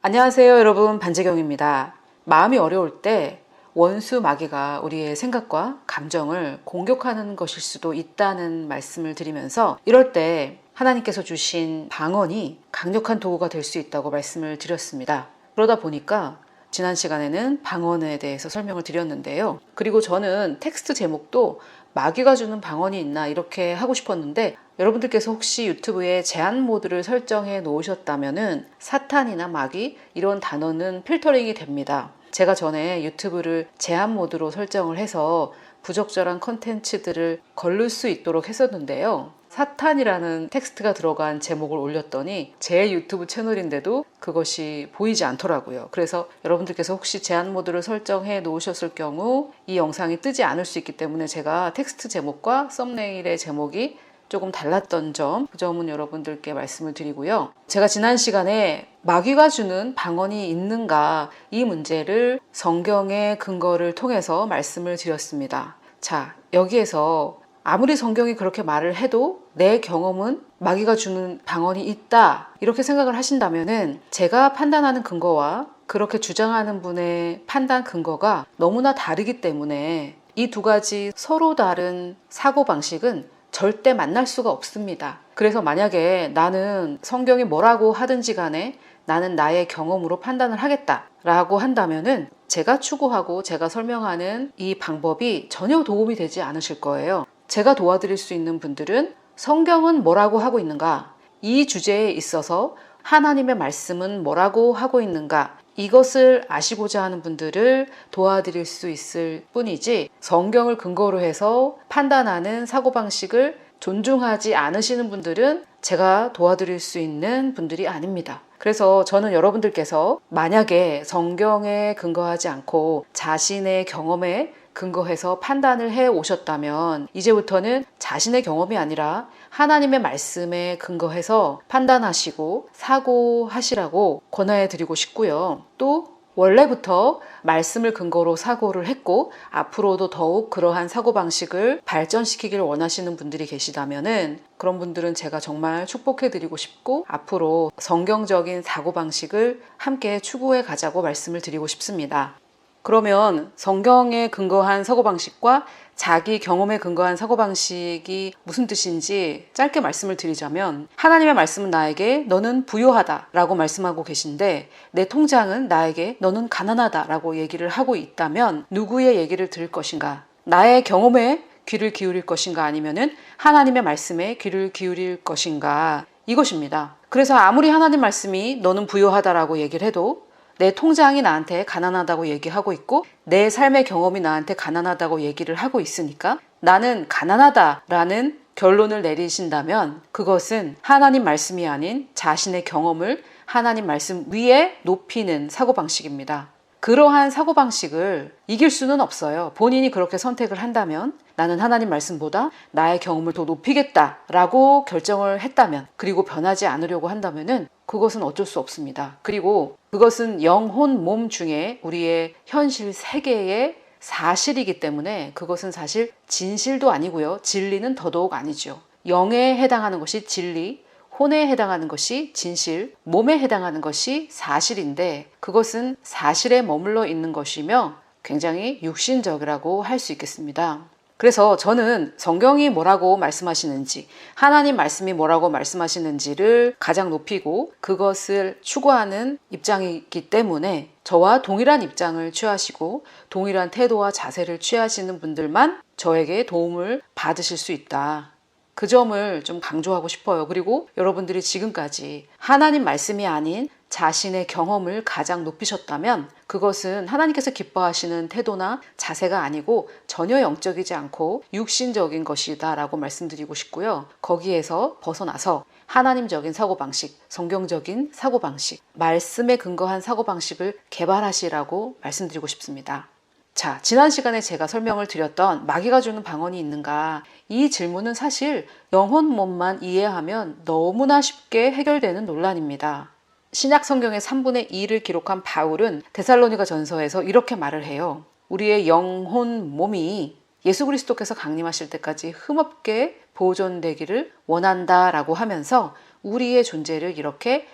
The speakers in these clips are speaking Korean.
안녕하세요, 여러분. 반재경입니다. 마음이 어려울 때 원수 마귀가 우리의 생각과 감정을 공격하는 것일 수도 있다는 말씀을 드리면서 이럴 때 하나님께서 주신 방언이 강력한 도구가 될 수 있다고 말씀을 드렸습니다. 그러다 보니까 지난 시간에는 방언에 대해서 설명을 드렸는데요. 그리고 저는 텍스트 제목도 마귀가 주는 방언이 있나 이렇게 하고 싶었는데 여러분들께서 혹시 유튜브에 제한 모드를 설정해 놓으셨다면은 사탄이나 마귀 이런 단어는 필터링이 됩니다. 제가 전에 유튜브를 제한 모드로 설정을 해서 부적절한 컨텐츠들을 걸를 수 있도록 했었는데요. 사탄이라는 텍스트가 들어간 제목을 올렸더니 제 유튜브 채널인데도 그것이 보이지 않더라고요. 그래서 여러분들께서 혹시 제한 모드를 설정해 놓으셨을 경우 이 영상이 뜨지 않을 수 있기 때문에 제가 텍스트 제목과 썸네일의 제목이 조금 달랐던 점, 그 점은 여러분들께 말씀을 드리고요. 제가 지난 시간에 마귀가 주는 방언이 있는가 이 문제를 성경의 근거를 통해서 말씀을 드렸습니다. 자, 여기에서 아무리 성경이 그렇게 말을 해도 내 경험은 마귀가 주는 방언이 있다 이렇게 생각을 하신다면은 제가 판단하는 근거와 그렇게 주장하는 분의 판단 근거가 너무나 다르기 때문에 이 두 가지 서로 다른 사고방식은 절대 만날 수가 없습니다. 그래서 만약에 나는 성경이 뭐라고 하든지 간에 나는 나의 경험으로 판단을 하겠다라고 한다면은 제가 추구하고 제가 설명하는 이 방법이 전혀 도움이 되지 않으실 거예요. 제가 도와드릴 수 있는 분들은 성경은 뭐라고 하고 있는가? 이 주제에 있어서 하나님의 말씀은 뭐라고 하고 있는가? 이것을 아시고자 하는 분들을 도와드릴 수 있을 뿐이지 성경을 근거로 해서 판단하는 사고방식을 존중하지 않으시는 분들은 제가 도와드릴 수 있는 분들이 아닙니다. 그래서 저는 여러분들께서 만약에 성경에 근거하지 않고 자신의 경험에 근거해서 판단을 해 오셨다면 이제부터는 자신의 경험이 아니라 하나님의 말씀에 근거해서 판단하시고 사고하시라고 권해 드리고 싶고요. 또 원래부터 말씀을 근거로 사고를 했고 앞으로도 더욱 그러한 사고방식을 발전시키길 원하시는 분들이 계시다면은 그런 분들은 제가 정말 축복해 드리고 싶고 앞으로 성경적인 사고방식을 함께 추구해 가자고 말씀을 드리고 싶습니다. 그러면 성경에 근거한 사고방식과 자기 경험에 근거한 사고방식이 무슨 뜻인지 짧게 말씀을 드리자면 하나님의 말씀은 나에게 너는 부유하다 라고 말씀하고 계신데 내 통장은 나에게 너는 가난하다 라고 얘기를 하고 있다면 누구의 얘기를 들을 것인가? 나의 경험에 귀를 기울일 것인가 아니면은 하나님의 말씀에 귀를 기울일 것인가 이것입니다. 그래서 아무리 하나님 말씀이 너는 부유하다라고 얘기를 해도 내 통장이 나한테 가난하다고 얘기하고 있고 내 삶의 경험이 나한테 가난하다고 얘기를 하고 있으니까 나는 가난하다라는 결론을 내리신다면 그것은 하나님 말씀이 아닌 자신의 경험을 하나님 말씀 위에 높이는 사고방식입니다. 그러한 사고방식을 이길 수는 없어요. 본인이 그렇게 선택을 한다면 나는 하나님 말씀보다 나의 경험을 더 높이겠다라고 결정을 했다면 그리고 변하지 않으려고 한다면은 그것은 어쩔 수 없습니다. 그리고 그것은 영혼 몸 중에 우리의 현실 세계의 사실이기 때문에 그것은 사실 진실도 아니고요. 진리는 더더욱 아니죠. 영에 해당하는 것이 진리, 혼에 해당하는 것이 진실, 몸에 해당하는 것이 사실인데 그것은 사실에 머물러 있는 것이며 굉장히 육신적이라고 할 수 있겠습니다. 그래서 저는 성경이 뭐라고 말씀하시는지 하나님 말씀이 뭐라고 말씀하시는지를 가장 높이고 그것을 추구하는 입장이기 때문에 저와 동일한 입장을 취하시고 동일한 태도와 자세를 취하시는 분들만 저에게 도움을 받으실 수 있다. 그 점을 좀 강조하고 싶어요. 그리고 여러분들이 지금까지 하나님 말씀이 아닌 자신의 경험을 가장 높이셨다면 그것은 하나님께서 기뻐하시는 태도나 자세가 아니고 전혀 영적이지 않고 육신적인 것이다 라고 말씀드리고 싶고요. 거기에서 벗어나서 하나님적인 사고방식, 성경적인 사고방식, 말씀에 근거한 사고방식을 개발하시라고 말씀드리고 싶습니다. 자, 지난 시간에 제가 설명을 드렸던 마귀가 주는 방언이 있는가? 이 질문은 사실 영혼 몸만 이해하면 너무나 쉽게 해결되는 논란입니다. 신약 성경의 3분의 2를 기록한 바울은 데살로니가 전서에서 이렇게 말을 해요. 우리의 영혼 몸이 예수 그리스도께서 강림하실 때까지 흠없게 보존되기를 원한다라고 하면서 우리의 존재를 이렇게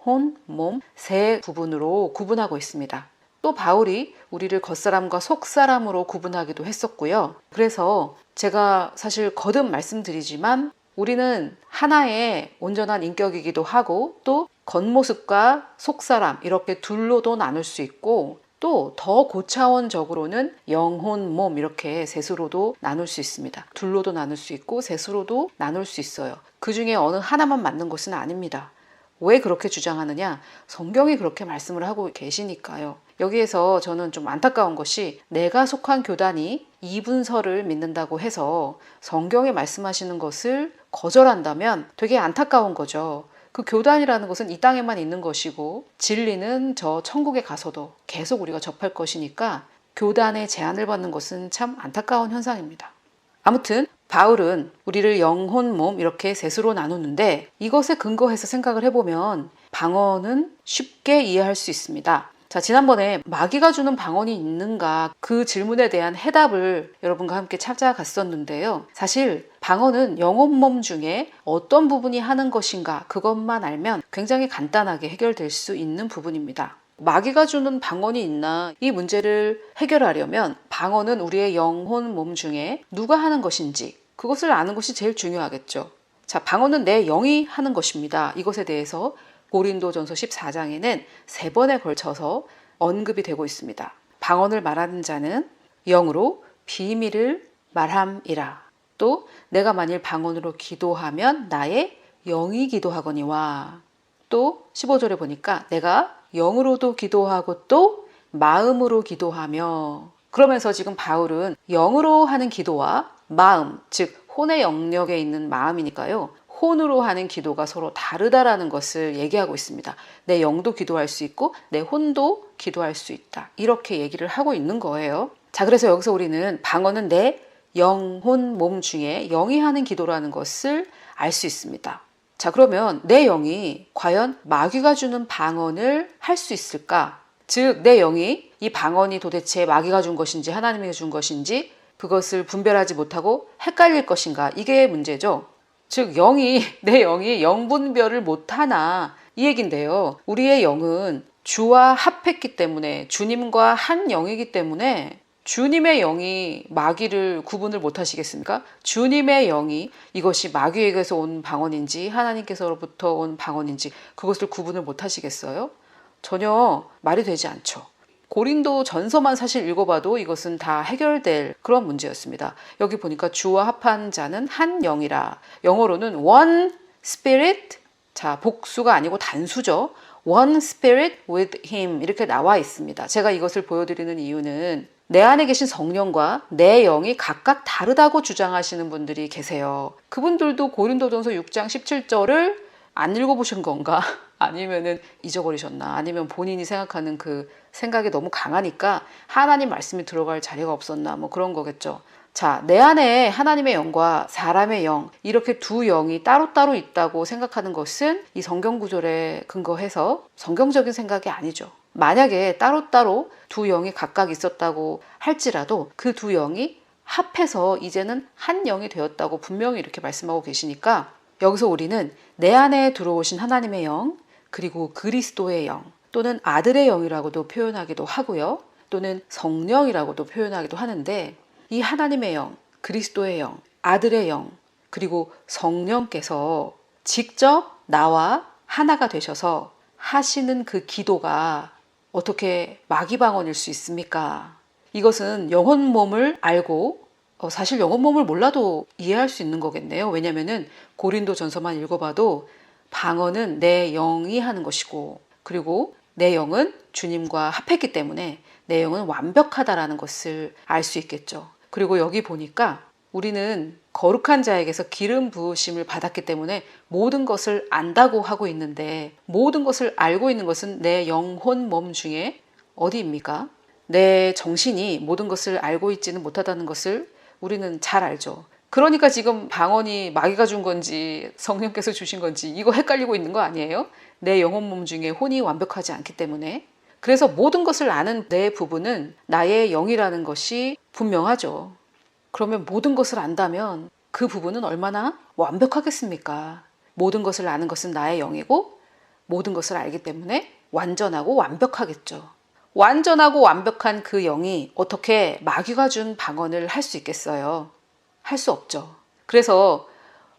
혼, 몸 세 부분으로 구분하고 있습니다. 또 바울이 우리를 겉사람과 속사람으로 구분하기도 했었고요. 그래서 제가 사실 거듭 말씀드리지만 우리는 하나의 온전한 인격이기도 하고 또 겉모습과 속사람 이렇게 둘로도 나눌 수 있고 또 더 고차원적으로는 영혼, 몸 이렇게 셋으로도 나눌 수 있습니다. 둘로도 나눌 수 있고 셋으로도 나눌 수 있어요. 그 중에 어느 하나만 맞는 것은 아닙니다. 왜 그렇게 주장하느냐? 성경이 그렇게 말씀을 하고 계시니까요. 여기에서 저는 좀 안타까운 것이 내가 속한 교단이 이분서를 믿는다고 해서 성경에 말씀하시는 것을 거절한다면 되게 안타까운 거죠. 그 교단이라는 것은 이 땅에만 있는 것이고 진리는 저 천국에 가서도 계속 우리가 접할 것이니까 교단의 제한을 받는 것은 참 안타까운 현상입니다. 아무튼 바울은 우리를 영혼, 몸 이렇게 셋으로 나누는데 이것에 근거해서 생각을 해보면 방언은 쉽게 이해할 수 있습니다. 자, 지난번에 마귀가 주는 방언이 있는가 그 질문에 대한 해답을 여러분과 함께 찾아갔었는데요. 사실 방언은 영혼, 몸 중에 어떤 부분이 하는 것인가 그것만 알면 굉장히 간단하게 해결될 수 있는 부분입니다. 마귀가 주는 방언이 있나 이 문제를 해결하려면 방언은 우리의 영혼, 몸 중에 누가 하는 것인지 그것을 아는 것이 제일 중요하겠죠. 자, 방언은 내 영이 하는 것입니다. 이것에 대해서 고린도전서 14장에는 3번에 걸쳐서 언급이 되고 있습니다. 방언을 말하는 자는 영으로 비밀을 말함이라. 또 내가 만일 방언으로 기도하면 나의 영이 기도하거니와. 또 15절에 보니까 내가 영으로도 기도하고 또 마음으로 기도하며. 그러면서 지금 바울은 영으로 하는 기도와 마음, 즉 혼의 영역에 있는 마음이니까요. 혼으로 하는 기도가 서로 다르다라는 것을 얘기하고 있습니다. 내 영도 기도할 수 있고 내 혼도 기도할 수 있다. 이렇게 얘기를 하고 있는 거예요. 자, 그래서 여기서 우리는 방언은 내 영혼, 몸 중에 영이 하는 기도라는 것을 알 수 있습니다. 자, 그러면 내 영이 과연 마귀가 주는 방언을 할 수 있을까? 즉, 내 영이 이 방언이 도대체 마귀가 준 것인지 하나님이 준 것인지 그것을 분별하지 못하고 헷갈릴 것인가? 이게 문제죠. 즉 내 영이 영분별을 못하나 이 얘긴데요. 우리의 영은 주와 합했기 때문에 주님과 한 영이기 때문에 주님의 영이 마귀를 구분을 못하시겠습니까? 주님의 영이 이것이 마귀에게서 온 방언인지 하나님께서로부터 온 방언인지 그것을 구분을 못하시겠어요? 전혀 말이 되지 않죠. 고린도 전서만 사실 읽어봐도 이것은 다 해결될 그런 문제였습니다. 여기 보니까 주와 합한 자는 한 영이라. 영어로는 one spirit, 자 복수가 아니고 단수죠. one spirit with him 이렇게 나와 있습니다. 제가 이것을 보여드리는 이유는 내 안에 계신 성령과 내 영이 각각 다르다고 주장하시는 분들이 계세요. 그분들도 고린도전서 6장 17절을 안 읽어보신 건가? 아니면은 잊어버리셨나? 아니면 본인이 생각하는 그 생각이 너무 강하니까 하나님 말씀이 들어갈 자리가 없었나? 뭐 그런 거겠죠. 자, 내 안에 하나님의 영과 사람의 영, 이렇게 두 영이 따로따로 있다고 생각하는 것은 이 성경 구절에 근거해서 성경적인 생각이 아니죠. 만약에 따로따로 두 영이 각각 있었다고 할지라도 그 두 영이 합해서 이제는 한 영이 되었다고 분명히 이렇게 말씀하고 계시니까 여기서 우리는 내 안에 들어오신 하나님의 영, 그리고 그리스도의 영, 또는 아들의 영이라고도 표현하기도 하고요. 또는 성령이라고도 표현하기도 하는데 이 하나님의 영, 그리스도의 영, 아들의 영, 그리고 성령께서 직접 나와 하나가 되셔서 하시는 그 기도가 어떻게 마귀방언일 수 있습니까? 이것은 영혼 몸을 알고 사실 영혼 몸을 몰라도 이해할 수 있는 거겠네요. 왜냐면은 고린도 전서만 읽어봐도 방언은 내 영이 하는 것이고 그리고 내 영은 주님과 합했기 때문에 내 영은 완벽하다라는 것을 알 수 있겠죠. 그리고 여기 보니까 우리는 거룩한 자에게서 기름 부으심을 받았기 때문에 모든 것을 안다고 하고 있는데 모든 것을 알고 있는 것은 내 영혼 몸 중에 어디입니까? 내 정신이 모든 것을 알고 있지는 못하다는 것을 우리는 잘 알죠. 그러니까 지금 방언이 마귀가 준 건지 성령께서 주신 건지 이거 헷갈리고 있는 거 아니에요? 내 영혼 몸 중에 혼이 완벽하지 않기 때문에. 그래서 모든 것을 아는 내 부분은 나의 영이라는 것이 분명하죠. 그러면 모든 것을 안다면 그 부분은 얼마나 완벽하겠습니까? 모든 것을 아는 것은 나의 영이고 모든 것을 알기 때문에 완전하고 완벽하겠죠. 완전하고 완벽한 그 영이 어떻게 마귀가 준 방언을 할 수 있겠어요? 할 수 없죠. 그래서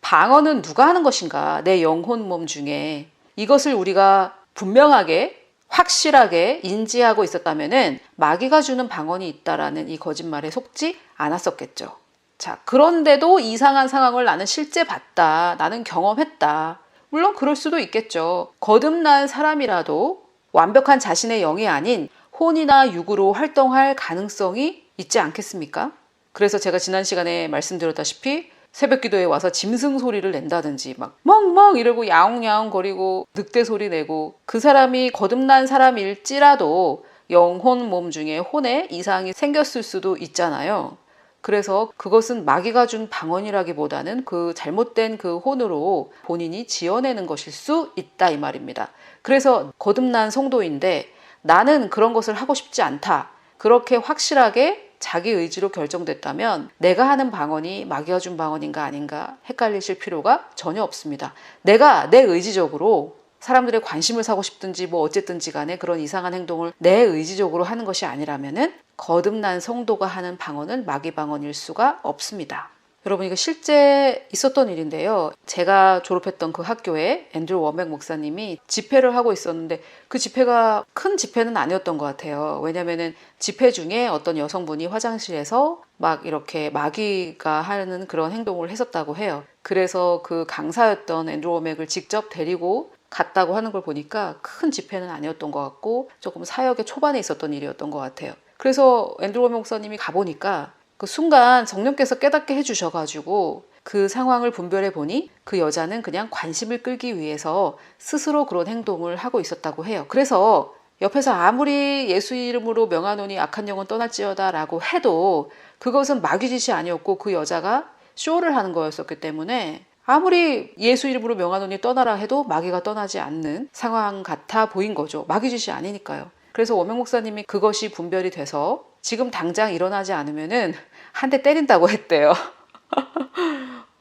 방언은 누가 하는 것인가? 내 영혼 몸 중에. 이것을 우리가 분명하게 확실하게 인지하고 있었다면은 마귀가 주는 방언이 있다라는 이 거짓말에 속지 않았었겠죠. 자, 그런데도 이상한 상황을 나는 실제 봤다. 나는 경험했다. 물론 그럴 수도 있겠죠. 거듭난 사람이라도 완벽한 자신의 영이 아닌 혼이나 육으로 활동할 가능성이 있지 않겠습니까? 그래서 제가 지난 시간에 말씀드렸다시피 새벽 기도에 와서 짐승 소리를 낸다든지 막 멍멍 이러고 야옹야옹 거리고 늑대 소리 내고 그 사람이 거듭난 사람일지라도 영혼 몸 중에 혼에 이상이 생겼을 수도 있잖아요. 그래서 그것은 마귀가 준 방언이라기보다는 그 잘못된 그 혼으로 본인이 지어내는 것일 수 있다 이 말입니다. 그래서 거듭난 성도인데 나는 그런 것을 하고 싶지 않다. 그렇게 확실하게 자기 의지로 결정됐다면 내가 하는 방언이 마귀가 준 방언인가 아닌가 헷갈리실 필요가 전혀 없습니다. 내가 내 의지적으로 사람들의 관심을 사고 싶든지 뭐 어쨌든지 간에 그런 이상한 행동을 내 의지적으로 하는 것이 아니라면은 거듭난 성도가 하는 방언은 마귀 방언일 수가 없습니다. 여러분 이거 실제 있었던 일인데요. 제가 졸업했던 그 학교에 앤드류 워맥 목사님이 집회를 하고 있었는데 그 집회가 큰 집회는 아니었던 것 같아요. 왜냐면은 집회 중에 어떤 여성분이 화장실에서 막 이렇게 마귀가 하는 그런 행동을 했었다고 해요. 그래서 그 강사였던 앤드류 워맥을 직접 데리고 갔다고 하는 걸 보니까 큰 집회는 아니었던 것 같고 조금 사역의 초반에 있었던 일이었던 것 같아요. 그래서 앤드류 워맥 목사님이 가보니까 그 순간 성령께서 깨닫게 해주셔가지고 그 상황을 분별해 보니 그 여자는 그냥 관심을 끌기 위해서 스스로 그런 행동을 하고 있었다고 해요. 그래서 옆에서 아무리 예수 이름으로 명하노니 악한 영은 떠날지어다 라고 해도 그것은 마귀짓이 아니었고 그 여자가 쇼를 하는 거였었기 때문에 아무리 예수 이름으로 명하노니 떠나라 해도 마귀가 떠나지 않는 상황 같아 보인 거죠. 마귀짓이 아니니까요. 그래서 워맥 목사님이 그것이 분별이 돼서 지금 당장 일어나지 않으면은 한 대 때린다고 했대요.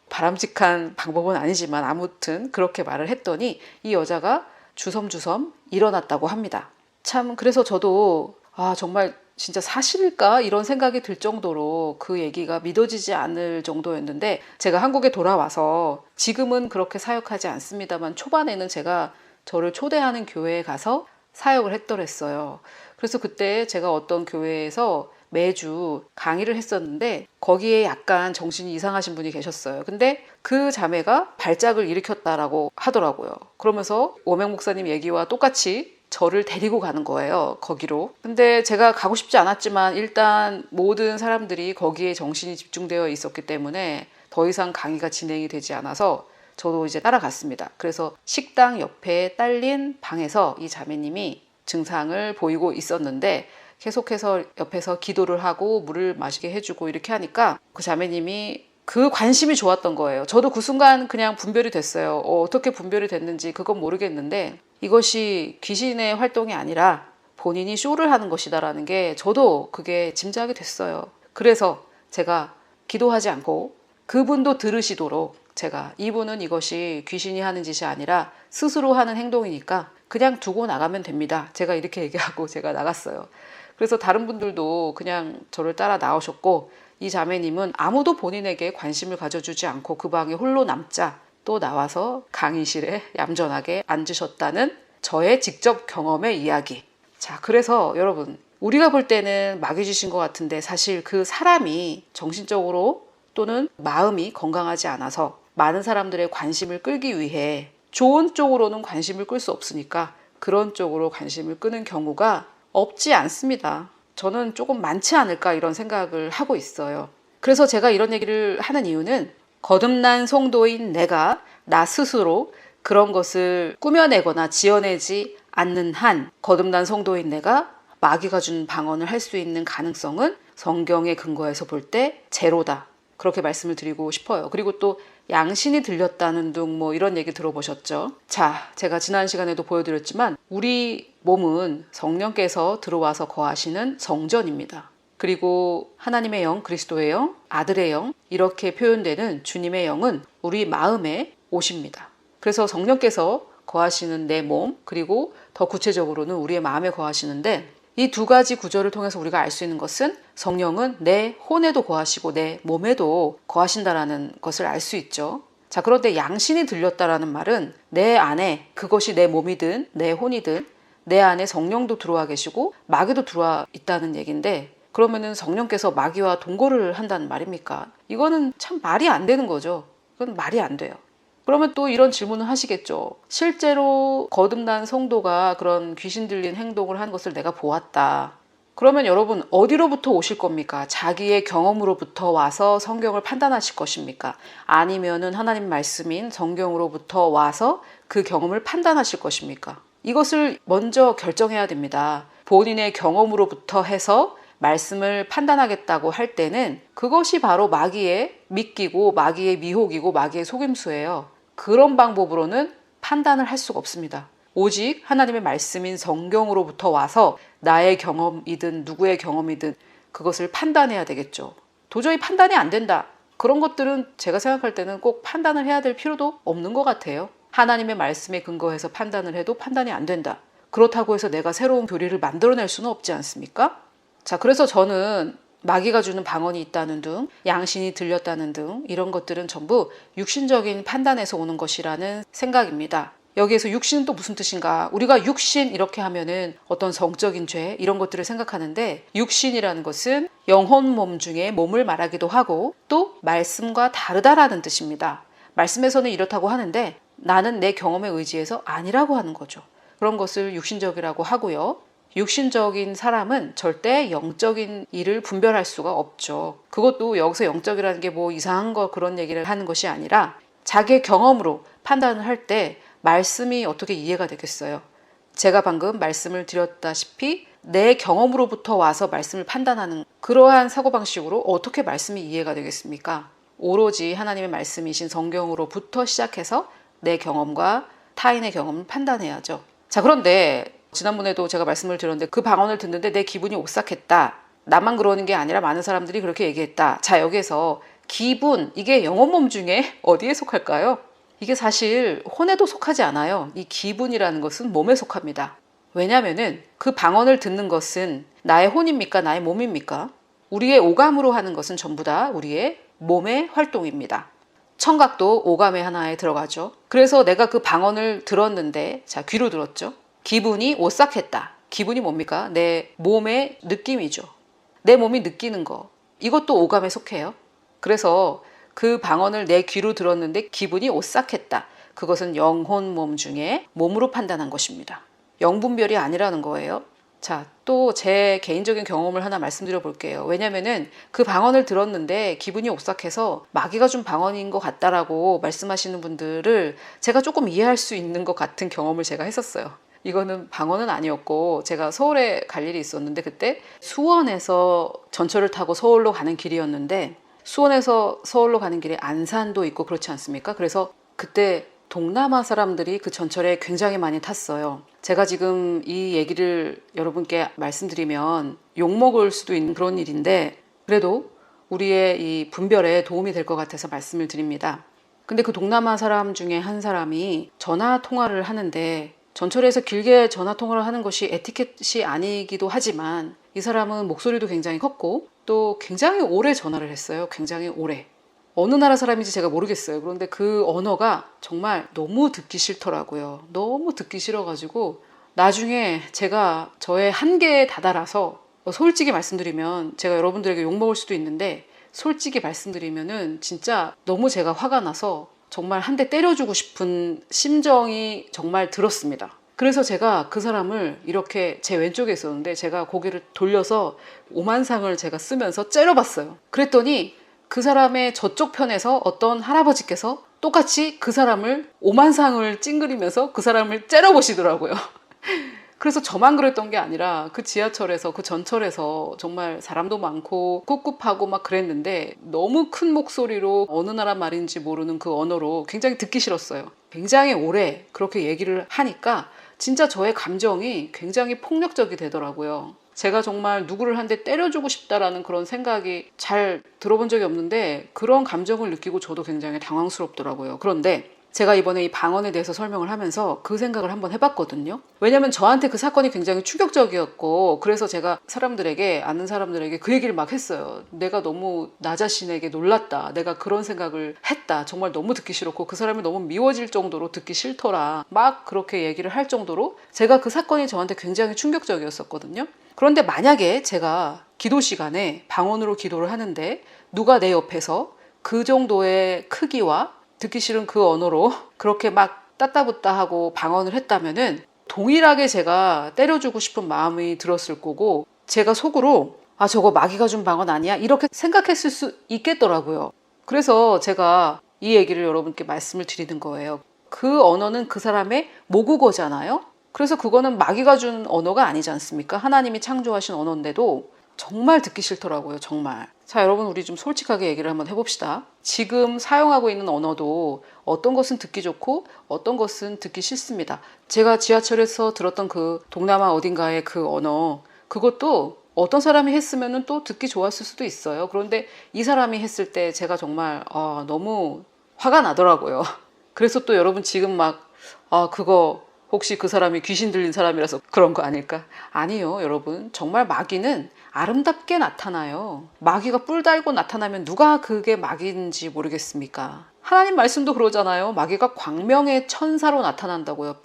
바람직한 방법은 아니지만 아무튼 그렇게 말을 했더니 이 여자가 주섬주섬 일어났다고 합니다. 참 그래서 저도 정말 진짜 사실일까 이런 생각이 들 정도로 그 얘기가 믿어지지 않을 정도였는데 제가 한국에 돌아와서 지금은 그렇게 사역하지 않습니다만 초반에는 제가 저를 초대하는 교회에 가서 사역을 했더랬어요. 그래서 그때 제가 어떤 교회에서 매주 강의를 했었는데 거기에 약간 정신이 이상하신 분이 계셨어요. 근데 그 자매가 발작을 일으켰다라고 하더라고요. 그러면서 워맥 목사님 얘기와 똑같이 저를 데리고 가는 거예요. 거기로. 근데 제가 가고 싶지 않았지만 일단 모든 사람들이 거기에 정신이 집중되어 있었기 때문에 더 이상 강의가 진행이 되지 않아서 저도 이제 따라갔습니다. 그래서 식당 옆에 딸린 방에서 이 자매님이 증상을 보이고 있었는데 계속해서 옆에서 기도를 하고 물을 마시게 해주고 이렇게 하니까 그 자매님이 그 관심이 좋았던 거예요. 저도 그 순간 그냥 분별이 됐어요. 어떻게 분별이 됐는지 그건 모르겠는데 이것이 귀신의 활동이 아니라 본인이 쇼를 하는 것이다라는 게 저도 그게 짐작이 됐어요. 그래서 제가 기도하지 않고 그분도 들으시도록 제가 이분은 이것이 귀신이 하는 짓이 아니라 스스로 하는 행동이니까 그냥 두고 나가면 됩니다. 제가 이렇게 얘기하고 제가 나갔어요. 그래서 다른 분들도 그냥 저를 따라 나오셨고 이 자매님은 아무도 본인에게 관심을 가져주지 않고 그 방에 홀로 남자 또 나와서 강의실에 얌전하게 앉으셨다는 저의 직접 경험의 이야기. 자, 그래서 여러분 우리가 볼 때는 마귀짓인 것 같은데 사실 그 사람이 정신적으로 또는 마음이 건강하지 않아서 많은 사람들의 관심을 끌기 위해 좋은 쪽으로는 관심을 끌 수 없으니까 그런 쪽으로 관심을 끄는 경우가 없지 않습니다. 저는 조금 많지 않을까 이런 생각을 하고 있어요. 그래서 제가 이런 얘기를 하는 이유는 거듭난 성도인 내가 나 스스로 그런 것을 꾸며내거나 지어내지 않는 한 거듭난 성도인 내가 마귀가 준 방언을 할 수 있는 가능성은 성경의 근거에서 볼 때 제로다. 그렇게 말씀을 드리고 싶어요. 그리고 또 양신이 들렸다는 둥 뭐 이런 얘기 들어보셨죠? 자, 제가 지난 시간에도 보여드렸지만 우리 몸은 성령께서 들어와서 거하시는 성전입니다. 그리고 하나님의 영, 그리스도의 영, 아들의 영 이렇게 표현되는 주님의 영은 우리 마음에 오십니다. 그래서 성령께서 거하시는 내 몸, 그리고 더 구체적으로는 우리의 마음에 거하시는데, 이 두 가지 구절을 통해서 우리가 알 수 있는 것은 성령은 내 혼에도 거하시고 내 몸에도 거하신다라는 것을 알 수 있죠. 자, 그런데 양신이 들렸다라는 말은 내 안에, 그것이 내 몸이든 내 혼이든 내 안에 성령도 들어와 계시고 마귀도 들어와 있다는 얘기인데, 그러면은 성령께서 마귀와 동거를 한다는 말입니까? 이거는 참 말이 안 되는 거죠. 이건 말이 안 돼요. 그러면 또 이런 질문을 하시겠죠. 실제로 거듭난 성도가 그런 귀신 들린 행동을 한 것을 내가 보았다. 그러면 여러분, 어디로부터 오실 겁니까? 자기의 경험으로부터 와서 성경을 판단하실 것입니까? 아니면은 하나님 말씀인 성경으로부터 와서 그 경험을 판단하실 것입니까? 이것을 먼저 결정해야 됩니다. 본인의 경험으로부터 해서 말씀을 판단하겠다고 할 때는 그것이 바로 마귀의 미끼고 마귀의 미혹이고 마귀의 속임수예요. 그런 방법으로는 판단을 할 수가 없습니다. 오직 하나님의 말씀인 성경으로부터 와서 나의 경험이든 누구의 경험이든 그것을 판단해야 되겠죠. 도저히 판단이 안 된다. 그런 것들은 제가 생각할 때는 꼭 판단을 해야 될 필요도 없는 것 같아요. 하나님의 말씀에 근거해서 판단을 해도 판단이 안 된다. 그렇다고 해서 내가 새로운 교리를 만들어낼 수는 없지 않습니까? 자, 그래서 저는 마귀가 주는 방언이 있다는 등, 양신이 들렸다는 등 이런 것들은 전부 육신적인 판단에서 오는 것이라는 생각입니다. 여기에서 육신은 또 무슨 뜻인가? 우리가 육신 이렇게 하면은 어떤 성적인 죄 이런 것들을 생각하는데, 육신이라는 것은 영혼 몸 중에 몸을 말하기도 하고 또 말씀과 다르다라는 뜻입니다. 말씀에서는 이렇다고 하는데 나는 내 경험에 의지해서 아니라고 하는 거죠. 그런 것을 육신적이라고 하고요. 육신적인 사람은 절대 영적인 일을 분별할 수가 없죠. 그것도 여기서 영적이라는 게 뭐 이상한 거 그런 얘기를 하는 것이 아니라 자기의 경험으로 판단을 할 때 말씀이 어떻게 이해가 되겠어요. 제가 방금 말씀을 드렸다시피 내 경험으로부터 와서 말씀을 판단하는 그러한 사고방식으로 어떻게 말씀이 이해가 되겠습니까? 오로지 하나님의 말씀이신 성경으로부터 시작해서 내 경험과 타인의 경험을 판단해야죠. 자, 그런데 지난번에도 제가 말씀을 드렸는데 그 방언을 듣는데 내 기분이 오싹했다. 나만 그러는 게 아니라 많은 사람들이 그렇게 얘기했다. 자, 여기에서 기분, 이게 영혼 몸 중에 어디에 속할까요? 이게 사실 혼에도 속하지 않아요. 이 기분이라는 것은 몸에 속합니다. 왜냐하면은 그 방언을 듣는 것은 나의 혼입니까? 나의 몸입니까? 우리의 오감으로 하는 것은 전부 다 우리의 몸의 활동입니다. 청각도 오감의 하나에 들어가죠. 그래서 내가 그 방언을 들었는데, 자, 귀로 들었죠. 기분이 오싹했다. 기분이 뭡니까? 내 몸의 느낌이죠. 내 몸이 느끼는 거. 이것도 오감에 속해요. 그래서 그 방언을 내 귀로 들었는데 기분이 오싹했다. 그것은 영혼 몸 중에 몸으로 판단한 것입니다. 영분별이 아니라는 거예요. 자, 또 제 개인적인 경험을 하나 말씀드려 볼게요. 왜냐면은 그 방언을 들었는데 기분이 오싹해서 마귀가 준 방언인 것 같다라고 말씀하시는 분들을 제가 조금 이해할 수 있는 것 같은 경험을 제가 했었어요. 이거는 방언은 아니었고, 제가 서울에 갈 일이 있었는데 그때 수원에서 전철을 타고 서울로 가는 길이었는데, 수원에서 서울로 가는 길에 안산도 있고 그렇지 않습니까? 그래서 그때 동남아 사람들이 그 전철에 굉장히 많이 탔어요. 제가 지금 이 얘기를 여러분께 말씀드리면 욕먹을 수도 있는 그런 일인데, 그래도 우리의 이 분별에 도움이 될 것 같아서 말씀을 드립니다. 근데 그 동남아 사람 중에 한 사람이 전화 통화를 하는데, 전철에서 길게 전화 통화를 하는 것이 에티켓이 아니기도 하지만 이 사람은 목소리도 굉장히 컸고 또 굉장히 오래 전화를 했어요. 굉장히 오래. 어느 나라 사람인지 제가 모르겠어요. 그런데 그 언어가 정말 너무 듣기 싫더라고요. 너무 듣기 싫어가지고 나중에 제가 저의 한계에 다다라서, 솔직히 말씀드리면 제가 여러분들에게 욕먹을 수도 있는데 솔직히 말씀드리면은 진짜 너무 제가 화가 나서 정말 한 대 때려주고 싶은 심정이 정말 들었습니다. 그래서 제가 그 사람을 이렇게 제 왼쪽에 있었는데 제가 고개를 돌려서 오만상을 제가 쓰면서 째려봤어요. 그랬더니 그 사람의 저쪽 편에서 어떤 할아버지께서 똑같이 그 사람을 오만상을 찡그리면서 그 사람을 째려보시더라고요. 그래서 저만 그랬던 게 아니라 그 지하철에서, 그 전철에서 정말 사람도 많고 꿉꿉하고 막 그랬는데 너무 큰 목소리로 어느 나라 말인지 모르는 그 언어로 굉장히 듣기 싫었어요. 굉장히 오래 그렇게 얘기를 하니까 진짜 저의 감정이 굉장히 폭력적이 되더라고요. 제가 정말 누구를 한 대 때려주고 싶다라는 그런 생각이 잘 들어본 적이 없는데 그런 감정을 느끼고 저도 굉장히 당황스럽더라고요. 그런데 제가 이번에 이 방언에 대해서 설명을 하면서 그 생각을 한번 해봤거든요. 왜냐면 저한테 그 사건이 굉장히 충격적이었고, 그래서 제가 사람들에게, 아는 사람들에게 그 얘기를 막 했어요. 내가 너무 나 자신에게 놀랐다. 내가 그런 생각을 했다. 정말 너무 듣기 싫었고 그 사람이 너무 미워질 정도로 듣기 싫더라. 막 그렇게 얘기를 할 정도로 제가 그 사건이 저한테 굉장히 충격적이었었거든요. 그런데 만약에 제가 기도 시간에 방언으로 기도를 하는데 누가 내 옆에서 그 정도의 크기와 듣기 싫은 그 언어로 그렇게 막 따따붙다 하고 방언을 했다면은 동일하게 제가 때려주고 싶은 마음이 들었을 거고, 제가 속으로 아 저거 마귀가 준 방언 아니야? 이렇게 생각했을 수 있겠더라고요. 그래서 제가 이 얘기를 여러분께 말씀을 드리는 거예요. 그 언어는 그 사람의 모국어잖아요. 그래서 그거는 마귀가 준 언어가 아니지 않습니까? 하나님이 창조하신 언어인데도 정말 듣기 싫더라고요. 정말. 자, 여러분, 우리 좀 솔직하게 얘기를 한번 해봅시다. 지금 사용하고 있는 언어도 어떤 것은 듣기 좋고 어떤 것은 듣기 싫습니다. 제가 지하철에서 들었던 그 동남아 어딘가의 그 언어, 그것도 어떤 사람이 했으면 또 듣기 좋았을 수도 있어요. 그런데 이 사람이 했을 때 제가 정말 너무 화가 나더라고요. 그래서 또 여러분 지금 막 그거 혹시 그 사람이 귀신 들린 사람이라서 그런 거 아닐까? 아니요, 여러분. 정말 마귀는 아름답게 나타나요. 마귀가 뿔 달고 나타나면 누가 그게 마귀인지 모르겠습니까? 하나님 말씀도 그러잖아요. 마귀가 광명의 천사로 나타난다고요.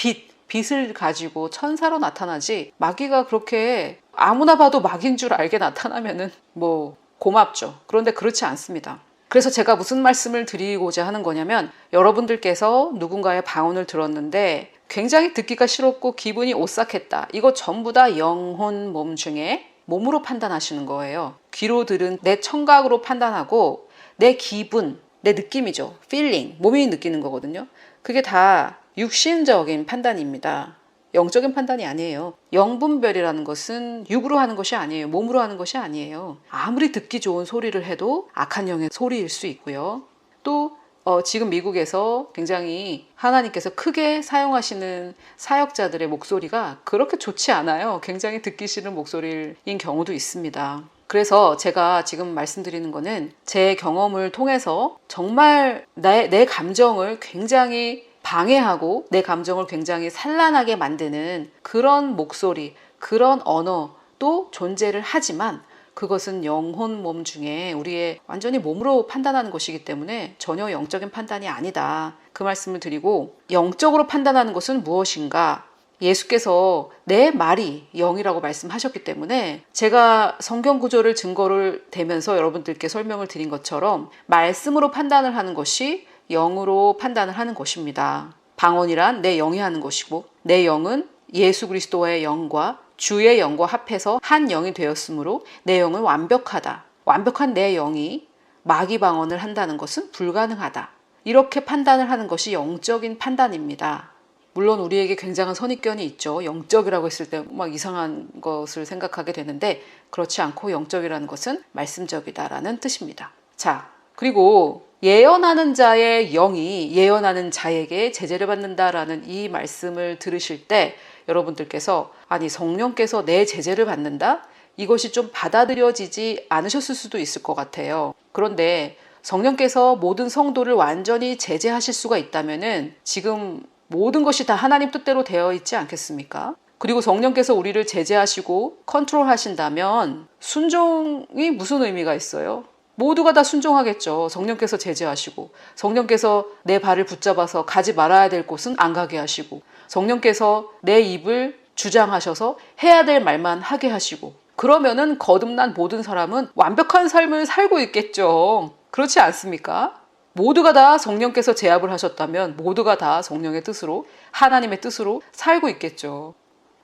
빛을 가지고 천사로 나타나지, 마귀가 그렇게 아무나 봐도 마귀인 줄 알게 나타나면은 뭐 고맙죠. 그런데 그렇지 않습니다. 그래서 제가 무슨 말씀을 드리고자 하는 거냐면, 여러분들께서 누군가의 방언을 들었는데 굉장히 듣기가 싫었고 기분이 오싹했다. 이거 전부 다 영혼 몸 중에 몸으로 판단하시는 거예요. 귀로 들은 내 청각으로 판단하고 내 기분, 내 느낌이죠. feeling, 몸이 느끼는 거거든요. 그게 다 육신적인 판단입니다. 영적인 판단이 아니에요. 영분별이라는 것은 육으로 하는 것이 아니에요. 몸으로 하는 것이 아니에요. 아무리 듣기 좋은 소리를 해도 악한 영의 소리일 수 있고요. 또 지금 미국에서 굉장히 하나님께서 크게 사용하시는 사역자들의 목소리가 그렇게 좋지 않아요. 굉장히 듣기 싫은 목소리인 경우도 있습니다. 그래서 제가 지금 말씀드리는 거는 제 경험을 통해서 정말 내 감정을 굉장히 방해하고 내 감정을 굉장히 산란하게 만드는 그런 목소리, 그런 언어도 존재를 하지만 그것은 영혼 몸 중에 우리의 완전히 몸으로 판단하는 것이기 때문에 전혀 영적인 판단이 아니다. 그 말씀을 드리고, 영적으로 판단하는 것은 무엇인가? 예수께서 내 말이 영이라고 말씀하셨기 때문에 제가 성경 구절을 증거를 대면서 여러분들께 설명을 드린 것처럼 말씀으로 판단을 하는 것이 영으로 판단을 하는 것입니다. 방언이란 내 영이 하는 것이고, 내 영은 예수 그리스도의 영과 주의 영과 합해서 한 영이 되었으므로 내 영은 완벽하다. 완벽한 내 영이 마귀 방언을 한다는 것은 불가능하다. 이렇게 판단을 하는 것이 영적인 판단입니다. 물론 우리에게 굉장한 선입견이 있죠. 영적이라고 했을 때 막 이상한 것을 생각하게 되는데, 그렇지 않고 영적이라는 것은 말씀적이다라는 뜻입니다. 자, 그리고 예언하는 자의 영이 예언하는 자에게 제재를 받는다라는 이 말씀을 들으실 때 여러분들께서 아니 성령께서 내 제재를 받는다? 이것이 좀 받아들여지지 않으셨을 수도 있을 것 같아요. 그런데 성령께서 모든 성도를 완전히 제재하실 수가 있다면은 지금 모든 것이 다 하나님 뜻대로 되어 있지 않겠습니까? 그리고 성령께서 우리를 제재하시고 컨트롤 하신다면 순종이 무슨 의미가 있어요? 모두가 다 순종하겠죠. 성령께서 제재하시고, 성령께서 내 발을 붙잡아서 가지 말아야 될 곳은 안 가게 하시고, 성령께서 내 입을 주장하셔서 해야 될 말만 하게 하시고, 그러면은 거듭난 모든 사람은 완벽한 삶을 살고 있겠죠. 그렇지 않습니까? 모두가 다 성령께서 제압을 하셨다면 모두가 다 성령의 뜻으로, 하나님의 뜻으로 살고 있겠죠.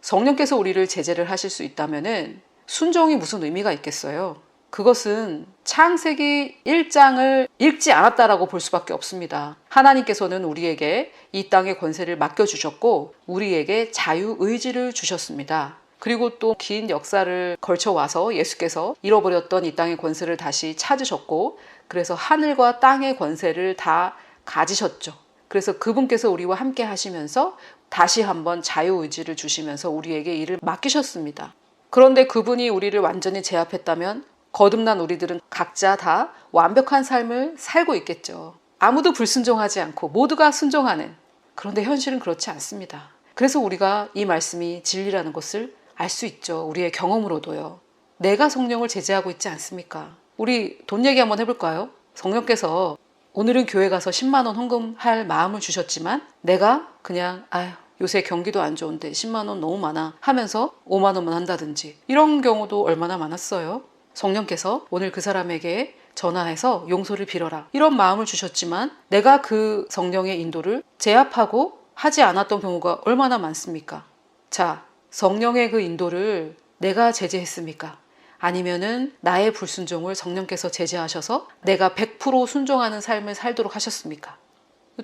성령께서 우리를 제재를 하실 수 있다면은 순종이 무슨 의미가 있겠어요? 그것은 창세기 1장을 읽지 않았다라고 볼 수밖에 없습니다. 하나님께서는 우리에게 이 땅의 권세를 맡겨주셨고 우리에게 자유의지를 주셨습니다. 그리고 또 긴 역사를 걸쳐와서 예수께서 잃어버렸던 이 땅의 권세를 다시 찾으셨고, 그래서 하늘과 땅의 권세를 다 가지셨죠. 그래서 그분께서 우리와 함께 하시면서 다시 한번 자유의지를 주시면서 우리에게 일을 맡기셨습니다. 그런데 그분이 우리를 완전히 제압했다면 거듭난 우리들은 각자 다 완벽한 삶을 살고 있겠죠. 아무도 불순종하지 않고 모두가 순종하는, 그런데 현실은 그렇지 않습니다. 그래서 우리가 이 말씀이 진리라는 것을 알 수 있죠. 우리의 경험으로도요. 내가 성령을 제재하고 있지 않습니까? 우리 돈 얘기 한번 해볼까요? 성령께서 오늘은 교회 가서 10만 원 헌금할 마음을 주셨지만 내가 그냥 요새 경기도 안 좋은데 10만 원 너무 많아 하면서 5만 원만 한다든지, 이런 경우도 얼마나 많았어요. 성령께서 오늘 그 사람에게 전화해서 용서를 빌어라, 이런 마음을 주셨지만 내가 그 성령의 인도를 제압하고 하지 않았던 경우가 얼마나 많습니까? 자, 성령의 그 인도를 내가 제재했습니까? 아니면은 나의 불순종을 성령께서 제재하셔서 내가 100% 순종하는 삶을 살도록 하셨습니까?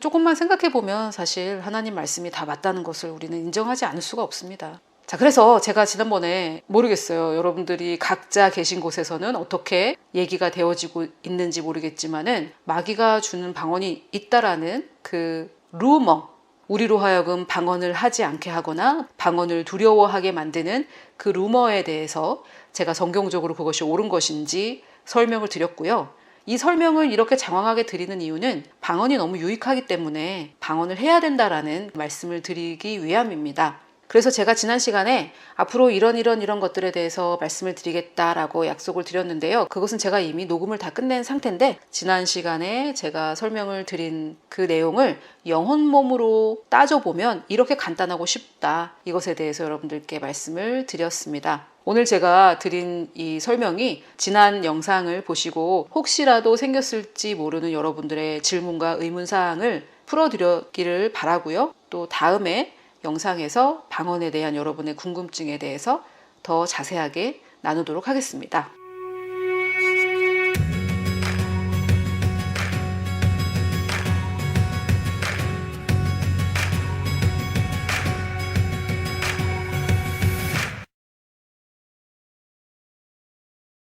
조금만 생각해보면 사실 하나님 말씀이 다 맞다는 것을 우리는 인정하지 않을 수가 없습니다. 자, 그래서 제가 지난번에, 모르겠어요, 여러분들이 각자 계신 곳에서는 어떻게 얘기가 되어지고 있는지 모르겠지만은, 마귀가 주는 방언이 있다라는 그 루머, 우리로 하여금 방언을 하지 않게 하거나 방언을 두려워하게 만드는 그 루머에 대해서 제가 성경적으로 그것이 옳은 것인지 설명을 드렸고요. 이 설명을 이렇게 장황하게 드리는 이유는 방언이 너무 유익하기 때문에 방언을 해야 된다라는 말씀을 드리기 위함입니다. 그래서 제가 지난 시간에 앞으로 이런 것들에 대해서 말씀을 드리겠다라고 약속을 드렸는데요. 그것은 제가 이미 녹음을 다 끝낸 상태인데, 지난 시간에 제가 설명을 드린 그 내용을 영혼 몸으로 따져보면 이렇게 간단하고 쉽다, 이것에 대해서 여러분들께 말씀을 드렸습니다. 오늘 제가 드린 이 설명이 지난 영상을 보시고 혹시라도 생겼을지 모르는 여러분들의 질문과 의문사항을 풀어드렸기를 바라고요. 또 다음에 영상에서 방언에 대한 여러분의 궁금증에 대해서 더 자세하게 나누도록 하겠습니다.